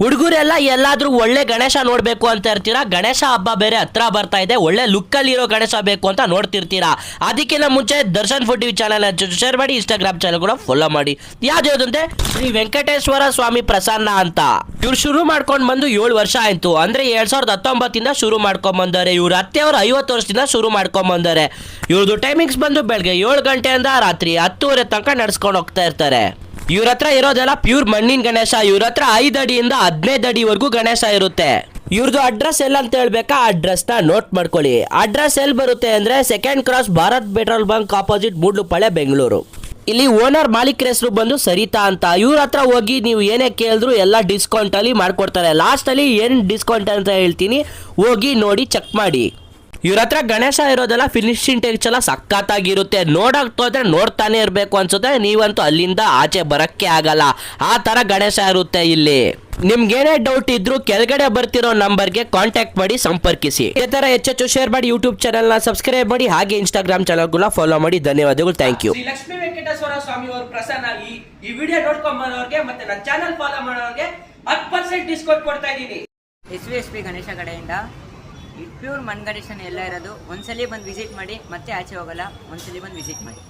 ಹುಡುಗರೆಲ್ಲ ಎಲ್ಲಾದ್ರೂ ಒಳ್ಳೆ ಗಣೇಶ ನೋಡ್ಬೇಕು ಅಂತ ಇರ್ತೀರಾ. ಗಣೇಶ ಹಬ್ಬ ಬೇರೆ ಹತ್ರ ಬರ್ತಾ ಇದೆ, ಒಳ್ಳೆ ಲುಕ್ ಅಲ್ಲಿ ಇರೋ ಗಣೇಶ ಬೇಕು ಅಂತ ನೋಡ್ತಿರ್ತೀರಾ. ಅದಕ್ಕಿಂತ ಮುಂಚೆ Darshan food TV channel share ಮಾಡಿ, ಇನ್ಸ್ಟಾಗ್ರಾಮ್ ಚಾನಲ್ ಕೂಡ ಫಾಲೋ ಮಾಡಿ. ಯಾವ್ದಂತೆ ಶ್ರೀ ವೆಂಕಟೇಶ್ವರ ಸ್ವಾಮಿ ಪ್ರಸನ್ನ ಅಂತ. ಇವ್ರು ಶುರು ಮಾಡ್ಕೊಂಡ್ ಬಂದು 7 ವರ್ಷ ಆಯ್ತು. ಅಂದ್ರೆ 2019 ಶುರು ಮಾಡ್ಕೊಂಡ್ ಬಂದಾರೆ. ಇವ್ರ ಅತ್ತೆಯವರು 50 ವರ್ಷದಿಂದ ಶುರು ಮಾಡ್ಕೊಂಡ್ ಬಂದಾರೆ. ಇವ್ರದ್ದು ಟೈಮಿಂಗ್ಸ್ ಬಂದು ಬೆಳಗ್ಗೆ 7 ಗಂಟೆಯಿಂದ ರಾತ್ರಿ 10:30 ತನಕ ನಡ್ಸ್ಕೊಂಡು ಹೋಗ್ತಾ ಇರ್ತಾರೆ. ಇವ್ರ ಹತ್ರ ಇರೋದೆಲ್ಲ ಪ್ಯೂರ್ ಮಣ್ಣಿನ ಗಣೇಶ. ಇವ್ರ ಹತ್ರ 5 ಅಡಿಯಿಂದ 15 ಅಡಿವರೆಗೂ ಗಣೇಶ ಇರುತ್ತೆ. ಇವ್ರದ್ದು ಅಡ್ರೆಸ್ ಎಲ್ಲ ಅಂತ ಹೇಳ್ಬೇಕಾ, ಅಡ್ರೆಸ್ ನ ನೋಟ್ ಮಾಡ್ಕೊಳ್ಳಿ. ಅಡ್ರೆಸ್ ಎಲ್ಲಿ ಬರುತ್ತೆ ಅಂದ್ರೆ 2nd cross Bharat petrol bunk opposite Moodlupalya, Bengaluru. ಇಲ್ಲಿ ಓನರ್ ಮಾಲೀಕರ ಹೆಸರು ಬಂದು ಸರಿತಾ ಅಂತ. ಇವ್ರ ಹತ್ರ ಹೋಗಿ ನೀವು ಏನೇ ಕೇಳಿದ್ರು ಎಲ್ಲ ಡಿಸ್ಕೌಂಟ್ ಅಲ್ಲಿ ಮಾಡ್ಕೊಡ್ತಾರೆ. ಲಾಸ್ಟ್ ಅಲ್ಲಿ ಏನ್ ಡಿಸ್ಕೌಂಟ್ ಅಂತ ಹೇಳ್ತೀನಿ, ಹೋಗಿ ನೋಡಿ ಚೆಕ್ ಮಾಡಿ. ಇವ್ರ ಹತ್ರ ಗಣೇಶ ಇರೋದೆಲ್ಲ ಫಿನಿಶಿಂಗ್ ಟಚ್ ಎಲ್ಲ ಸಖತ್ತಾಗಿರುತ್ತೆ. ನೋಡೋಕೆ ನೋಡ್ತಾನೆ ಇರಬೇಕು ಅನ್ಸುತ್ತೆ. ನೀವಂತೂ ಅಲ್ಲಿಂದ ಆಚೆ ಬರಕ್ಕೆ ಆಗಲ್ಲ, ಆ ತರ ಗಣೇಶ ಇರುತ್ತೆ ಇಲ್ಲಿ. ನಿಮ್ಗೇನೇ ಡೌಟ್ ಇದ್ರು ಕೆಳಗಡೆ ಬರ್ತಿರೋ ನಂಬರ್ಗೆ ಕಾಂಟ್ಯಾಕ್ಟ್ ಮಾಡಿ, ಸಂಪರ್ಕಿಸಿ. ಇದೇ ತರ ಹೆಚ್ಚು ಶೇರ್ ಮಾಡಿ, ಯೂಟ್ಯೂಬ್ ಚಾನಲ್ ನ ಸಬ್ಸ್ಕ್ರೈಬ್ ಮಾಡಿ, ಹಾಗೆ ಇನ್ಸ್ಟಾಗ್ರಾಮ್ ಚಾನಲ್ ಕೂಡ ಫಾಲೋ ಮಾಡಿ. ಧನ್ಯವಾದಗಳು, ಥ್ಯಾಂಕ್ ಯು. ಲಕ್ಷ್ಮೀ ವೆಂಕಟೇಶ್ವರ ಸ್ವಾಮಿ ಅವರು ಪ್ರಸನ್ನ ಈ ವಿಡಿಯೋ ನೋಡ್ಕೊಂಡ್ ಬರೋರಿಗೆ ಮತ್ತೆ ನನ್ನ ಚಾನಲ್ ಫಾಲೋ ಮಾಡೋರಿಗೆ 10% ಡಿಸ್ಕೌಂಟ್ ಕೊಡ್ತಾ ಇದ್ದೀನಿ. SVSP ಗಣೇಶ ಕಡೆಯಿಂದ ಪ್ಯೂರ್ ಮಣ್ ಗಣೇಶನ ಎಲ್ಲ ಇರೋದು. ಒಂದ್ಸಲಿ ಬಂದು ವಿಸಿಟ್ ಮಾಡಿ, ಮತ್ತೆ ಆಚೆ ಹೋಗಲ್ಲ. ಒಂದ್ಸಲಿ ಬಂದು ವಿಸಿಟ್ ಮಾಡಿ.